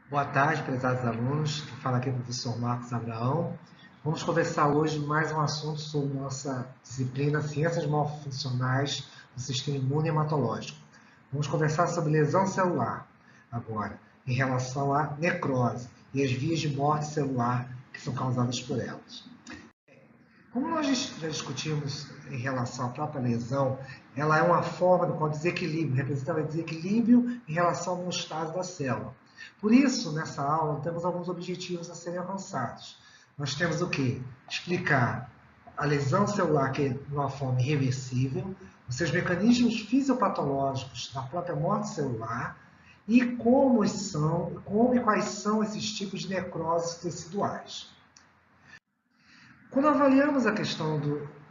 Boa tarde, prezados alunos. Quem fala aqui é o professor Marcos Abraão. Vamos conversar hoje mais um assunto sobre nossa disciplina Ciências Morfofuncionais do Sistema Imune Hematológico. Vamos conversar sobre lesão celular agora, em relação à necrose e as vias de morte celular que são causadas por elas. Como nós já discutimos em relação à própria lesão, ela é uma forma do qual desequilíbrio, representa o desequilíbrio em relação ao homeostase da célula. Por isso, nessa aula, temos alguns objetivos a serem alcançados. Nós temos o quê? Explicar a lesão celular, que é de uma forma irreversível, os seus mecanismos fisiopatológicos da própria morte celular e como e quais são esses tipos de necroses teciduais. Quando avaliamos a questão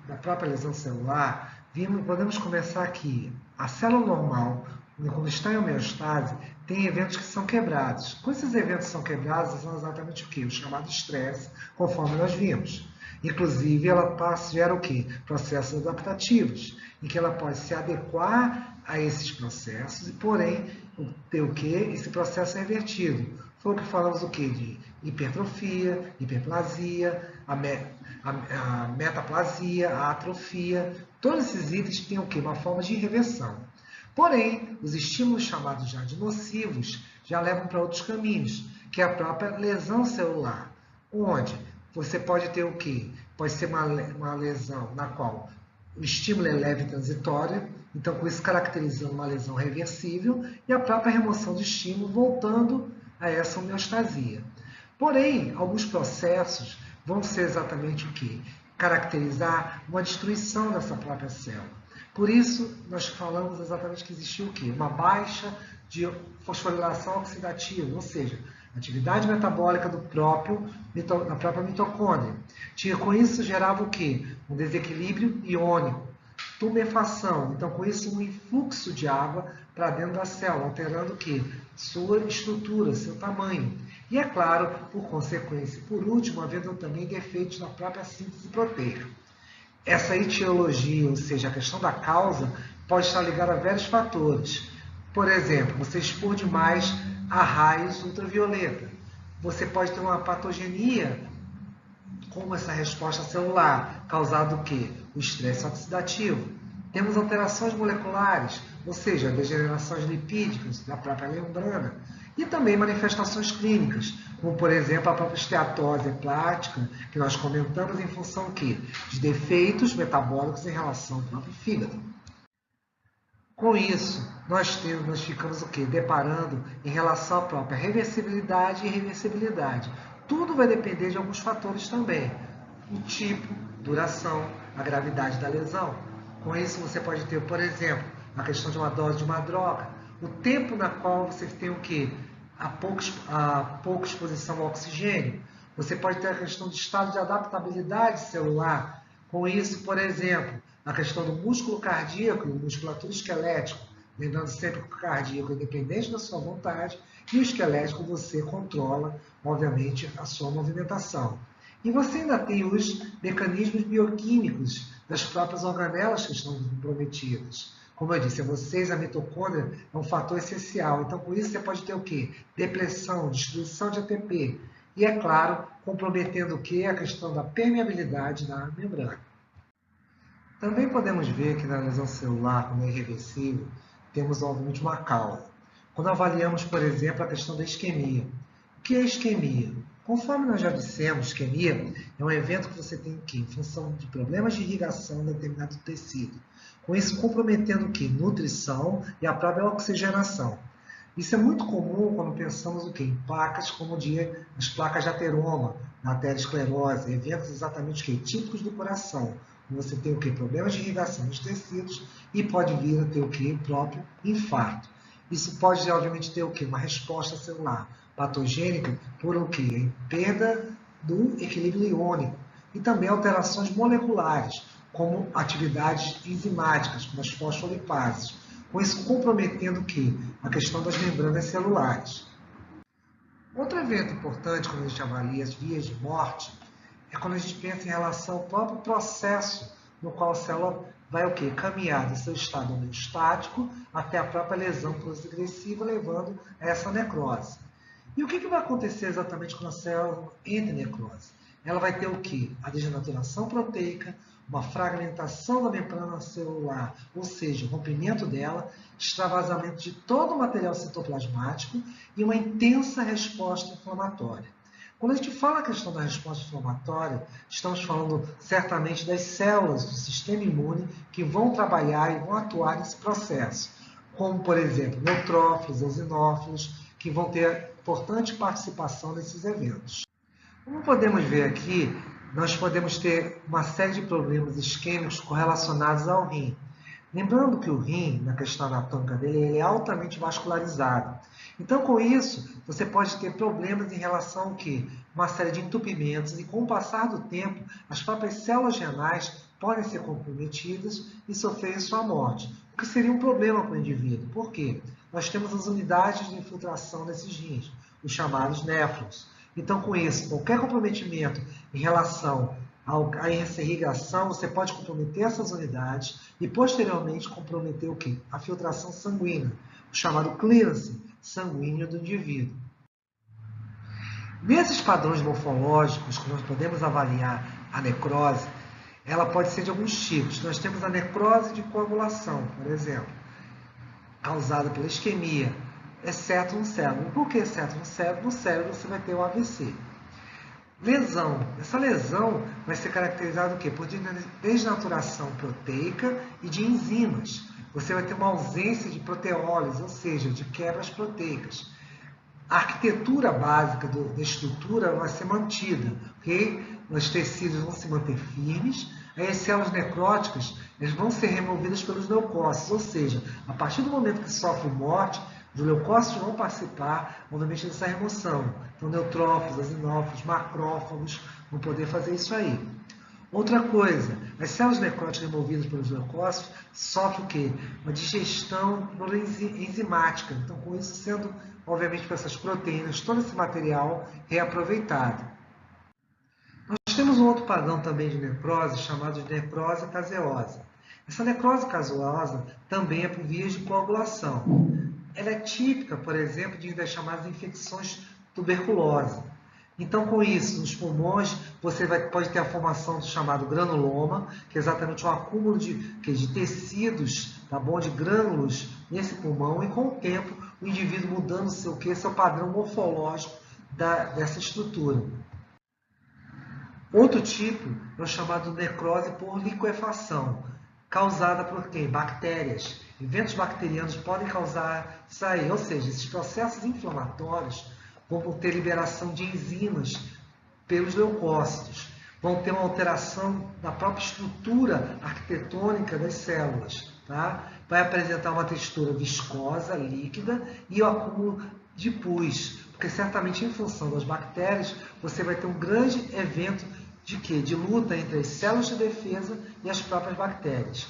da própria lesão celular, podemos começar aqui. A célula normal, quando está em homeostase, tem eventos que são quebrados. Quando esses eventos são quebrados, são exatamente o quê? O chamado estresse, conforme nós vimos. Inclusive, ela gera o quê? Processos adaptativos, em que ela pode se adequar a esses processos, e porém, ter o quê? Esse processo é revertido. Foi o que falamos o quê? De hipertrofia, hiperplasia, a metaplasia, a atrofia. Todos esses itens têm o quê? Uma forma de reversão. Porém, os estímulos chamados já de nocivos já levam para outros caminhos, que é a própria lesão celular, onde você pode ter o quê? Pode ser uma lesão na qual o estímulo é leve e transitório, então com isso caracterizando uma lesão reversível, e a própria remoção do estímulo voltando a essa homeostasia. Porém, alguns processos vão ser exatamente o quê? Caracterizar uma destruição dessa própria célula. Por isso, nós falamos exatamente que existiu o quê? Uma baixa de fosforilação oxidativa, ou seja, atividade metabólica da própria mitocôndria. Com isso, gerava o quê? Um desequilíbrio iônico, tumefação. Então, com isso, um influxo de água para dentro da célula, alterando o quê? Sua estrutura, seu tamanho. E, é claro, por consequência, por último, havendo também defeitos na própria síntese proteica. Essa etiologia, ou seja, a questão da causa, pode estar ligada a vários fatores. Por exemplo, você expor demais a raios ultravioleta. Você pode ter uma patogenia como essa resposta celular, causada do quê? O estresse oxidativo. Temos alterações moleculares, ou seja, degenerações lipídicas da própria membrana, e também manifestações clínicas, como por exemplo a própria esteatose hepática, que nós comentamos em função quê? De defeitos metabólicos em relação ao próprio fígado. Com isso, nós ficamos o quê? Deparando em relação à própria reversibilidade e irreversibilidade. Tudo vai depender de alguns fatores também. O tipo, duração, a gravidade da lesão. Com isso, você pode ter, por exemplo, a questão de uma dose de uma droga, o tempo na qual você tem o quê? A pouca exposição ao oxigênio. Você pode ter a questão de estado de adaptabilidade celular. Com isso, por exemplo, a questão do músculo cardíaco e musculatura esquelética. Lembrando sempre que o cardíaco é independente da sua vontade e o esquelético você controla, obviamente, a sua movimentação. E você ainda tem os mecanismos bioquímicos das próprias organelas que estão comprometidas. Como eu disse a vocês, a mitocôndria é um fator essencial. Então, com isso, você pode ter o quê? Depressão, destruição de ATP. E, é claro, comprometendo o quê? A questão da permeabilidade da membrana. Também podemos ver que na lesão celular, quando é irreversível, temos obviamente uma causa. Quando avaliamos, por exemplo, a questão da isquemia. O que é isquemia? Conforme nós já dissemos, isquemia é um evento que você tem que, em função de problemas de irrigação em determinado tecido. Com isso, comprometendo o que? Nutrição e a própria oxigenação. Isso é muito comum quando pensamos o quê? Em placas como as placas de ateroma, na arteriosclerose, eventos exatamente o quê? Típicos do coração. Você tem o quê? Problemas de irrigação dos tecidos e pode vir a ter o quê? O próprio infarto. Isso pode, obviamente, ter o quê? Uma resposta celular patogênica por o quê? Perda do equilíbrio iônico e também alterações moleculares, como atividades enzimáticas, como as fosfolipases. Com isso comprometendo o quê? A questão das membranas celulares. Outro evento importante quando a gente avalia as vias de morte é quando a gente pensa em relação ao próprio processo no qual a célula vai o quê? Caminhar do seu estado homeostático até a própria lesão progressiva, levando a essa necrose. E o que vai acontecer exatamente quando a célula entra em necrose? Ela vai ter o quê? A degenaturação proteica, uma fragmentação da membrana celular, ou seja, o rompimento dela, extravasamento de todo o material citoplasmático e uma intensa resposta inflamatória. Quando a gente fala a questão da resposta inflamatória, estamos falando certamente das células do sistema imune que vão trabalhar e vão atuar nesse processo, como, por exemplo, neutrófilos, eosinófilos, que vão ter importante participação nesses eventos. Como podemos ver aqui, nós podemos ter uma série de problemas isquêmicos correlacionados ao rim. Lembrando que o rim, na questão anatômica dele, ele é altamente vascularizado. Então, com isso, você pode ter problemas em relação ao quê? Uma série de entupimentos e, com o passar do tempo, as próprias células renais podem ser comprometidas e sofrerem sua morte, o que seria um problema para o indivíduo. Por quê? Nós temos as unidades de infiltração desses rins, os chamados néfrons. Então, com isso, qualquer comprometimento em relação à irrigação, você pode comprometer essas unidades e, posteriormente, comprometer o quê? A filtração sanguínea, o chamado clearance sanguíneo do indivíduo. Nesses padrões morfológicos que nós podemos avaliar a necrose, ela pode ser de alguns tipos. Nós temos a necrose de coagulação, por exemplo, causada pela isquemia, exceto no cérebro. Por que exceto no cérebro? No cérebro você vai ter o AVC. Lesão. Essa lesão vai ser caracterizada o quê? Por desnaturação proteica e de enzimas. Você vai ter uma ausência de proteólise, ou seja, de quebras proteicas. A arquitetura básica da estrutura vai ser mantida, ok? Os tecidos vão se manter firmes, aí as células necróticas elas vão ser removidas pelos leucócitos, ou seja, a partir do momento que sofre morte, os leucócitos vão participar, obviamente, dessa remoção. Então, neutrófilos, eosinófilos, macrófagos vão poder fazer isso aí. Outra coisa, as células necróticas removidas pelos leucócitos sofrem o quê? Uma digestão enzimática. Então, com isso sendo, obviamente, por essas proteínas, todo esse material reaproveitado. Nós temos um outro padrão também de necrose, chamado de necrose caseosa. Essa necrose caseosa também é por vias de coagulação. Ela é típica, por exemplo, das chamadas infecções tuberculose. Então, com isso, nos pulmões, você pode ter a formação do chamado granuloma, que é exatamente um acúmulo de tecidos, tá bom? De grânulos nesse pulmão, e com o tempo, o indivíduo mudando seu padrão morfológico dessa estrutura. Outro tipo é o chamado necrose por liquefação, causada por quem? Bactérias. Eventos bacterianos podem causar isso aí, ou seja, esses processos inflamatórios vão ter liberação de enzimas pelos leucócitos, vão ter uma alteração da própria estrutura arquitetônica das células, tá? Vai apresentar uma textura viscosa, líquida e o acúmulo de pus, porque certamente em função das bactérias você vai ter um grande evento de quê? De luta entre as células de defesa e as próprias bactérias.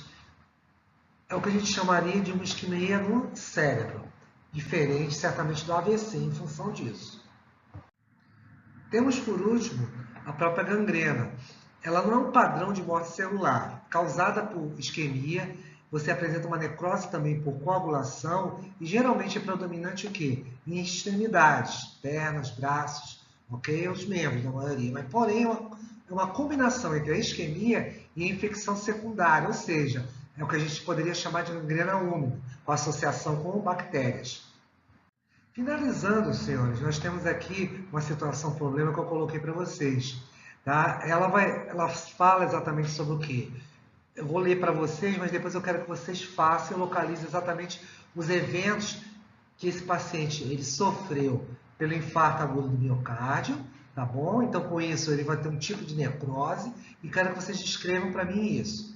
É o que a gente chamaria de uma isquemia no cérebro, diferente certamente do AVC em função disso. Temos por último a própria gangrena. Ela não é um padrão de morte celular, causada por isquemia, você apresenta uma necrose também por coagulação e geralmente é predominante o quê? Em extremidades, pernas, braços, ok? Os membros, na maioria, mas porém é uma combinação entre a isquemia e a infecção secundária, ou seja, é o que a gente poderia chamar de gangrena úmida, com associação com bactérias. Finalizando, senhores, nós temos aqui uma situação, um problema que eu coloquei para vocês. Tá? Ela fala exatamente sobre o quê? Eu vou ler para vocês, mas depois eu quero que vocês façam e localizem exatamente os eventos que esse paciente ele sofreu pelo infarto agudo do miocárdio, tá bom? Então, com isso, ele vai ter um tipo de necrose e quero que vocês descrevam para mim isso.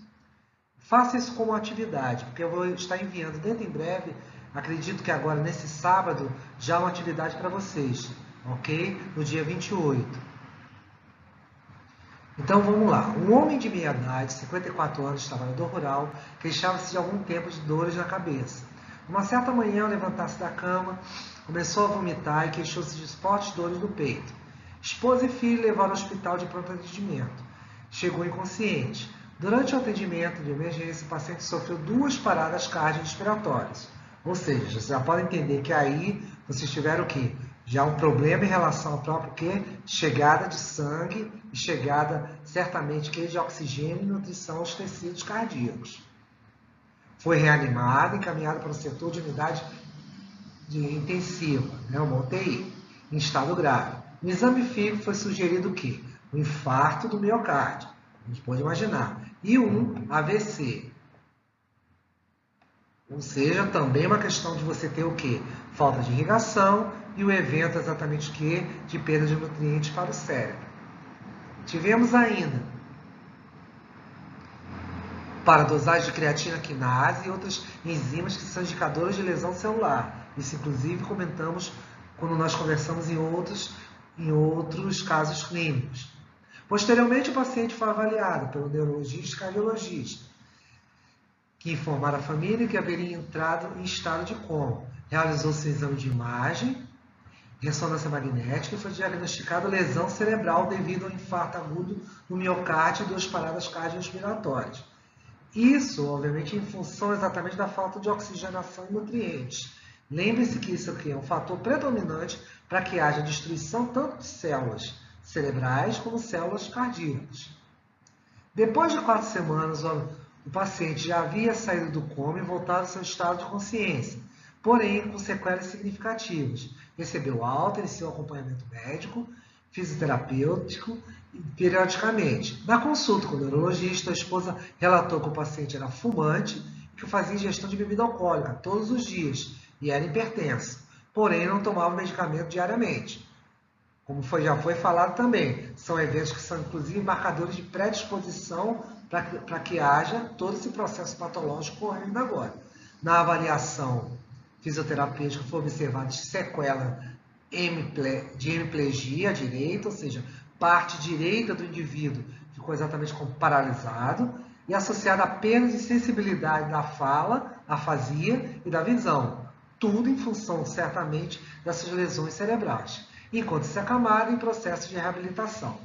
Faça isso como atividade, porque eu vou estar enviando dentro em breve, acredito que agora, nesse sábado, já uma atividade para vocês, ok? No dia 28. Então, vamos lá. Um homem de meia idade, 54 anos, trabalhador rural, queixava-se de algum tempo de dores na cabeça. Uma certa manhã, ao levantar-se da cama, começou a vomitar e queixou-se de fortes dores no peito. Esposa e filho levaram ao hospital de pronto atendimento. Chegou inconsciente. Durante o atendimento de emergência, o paciente sofreu 2 paradas cardiorrespiratórias. Ou seja, vocês já podem entender que aí vocês tiveram o quê? Já um problema em relação ao próprio quê? Chegada de sangue e chegada, certamente, de oxigênio e nutrição aos tecidos cardíacos. Foi reanimado e encaminhado para o setor de unidade intensiva, uma UTI, em estado grave. No exame físico foi sugerido o quê? Um infarto do miocárdio, a gente pode imaginar, e um AVC. Ou seja, também uma questão de você ter o quê? Falta de irrigação e o evento exatamente o quê? De perda de nutrientes para o cérebro. Tivemos ainda para dosagem de creatina quinase e outras enzimas que são indicadoras de lesão celular. Isso, inclusive, comentamos quando nós conversamos em outros casos clínicos. Posteriormente, o paciente foi avaliado pelo neurologista e cardiologista, que informaram a família que haveria entrado em estado de coma. Realizou-se um exame de imagem, ressonância magnética e foi diagnosticada lesão cerebral devido ao infarto agudo no miocárdio e 2 paradas cardiorrespiratórias. Isso, obviamente, em função exatamente da falta de oxigenação e nutrientes. Lembre-se que isso aqui é um fator predominante para que haja destruição tanto de células cerebrais como células cardíacas. Depois de 4 semanas, o paciente já havia saído do coma e voltado ao seu estado de consciência, porém com sequelas significativas. Recebeu alta, iniciou acompanhamento médico, fisioterapêutico, periodicamente. Na consulta com o neurologista, a esposa relatou que o paciente era fumante e que fazia ingestão de bebida alcoólica todos os dias e era hipertenso, porém não tomava medicamento diariamente. Como já foi falado também, são eventos que são inclusive marcadores de predisposição para que haja todo esse processo patológico correndo agora. Na avaliação fisioterapêutica foi observada sequela de hemiplegia direita, ou seja, parte direita do indivíduo ficou exatamente como paralisado e associada a perda de sensibilidade da fala, afasia e da visão. Tudo em função, certamente, dessas lesões cerebrais. Encontre-se acamado em processo de reabilitação.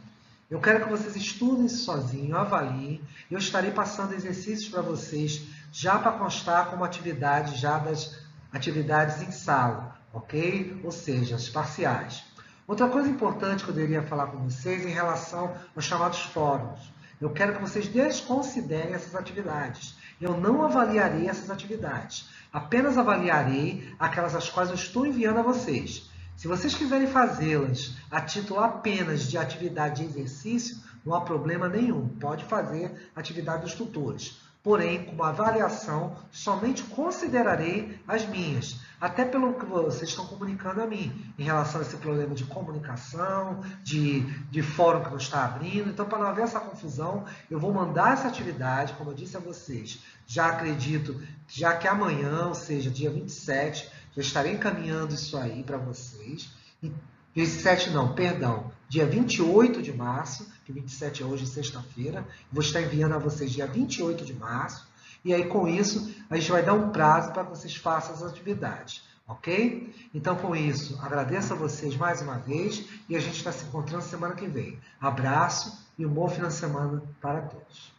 Eu quero que vocês estudem isso sozinhos, avaliem. Eu estarei passando exercícios para vocês, já para constar como atividade, já das atividades em sala, ok? Ou seja, as parciais. Outra coisa importante que eu deveria falar com vocês em relação aos chamados fóruns. Eu quero que vocês desconsiderem essas atividades. Eu não avaliarei essas atividades. Apenas avaliarei aquelas as quais eu estou enviando a vocês. Se vocês quiserem fazê-las a título apenas de atividade de exercício, não há problema nenhum. Pode fazer atividade dos tutores. Porém, com uma avaliação, somente considerarei as minhas. Até pelo que vocês estão comunicando a mim, em relação a esse problema de comunicação, de fórum que não está abrindo. Então, para não haver essa confusão, eu vou mandar essa atividade, como eu disse a vocês. Já acredito, já que amanhã, ou seja, dia 27, já estarei encaminhando isso aí para vocês. 27 não, perdão, dia 28 de março, que 27 é hoje, sexta-feira, vou estar enviando a vocês dia 28 de março, e aí com isso a gente vai dar um prazo para que vocês façam as atividades, ok? Então com isso, agradeço a vocês mais uma vez e a gente está se encontrando semana que vem. Abraço e um bom final de semana para todos.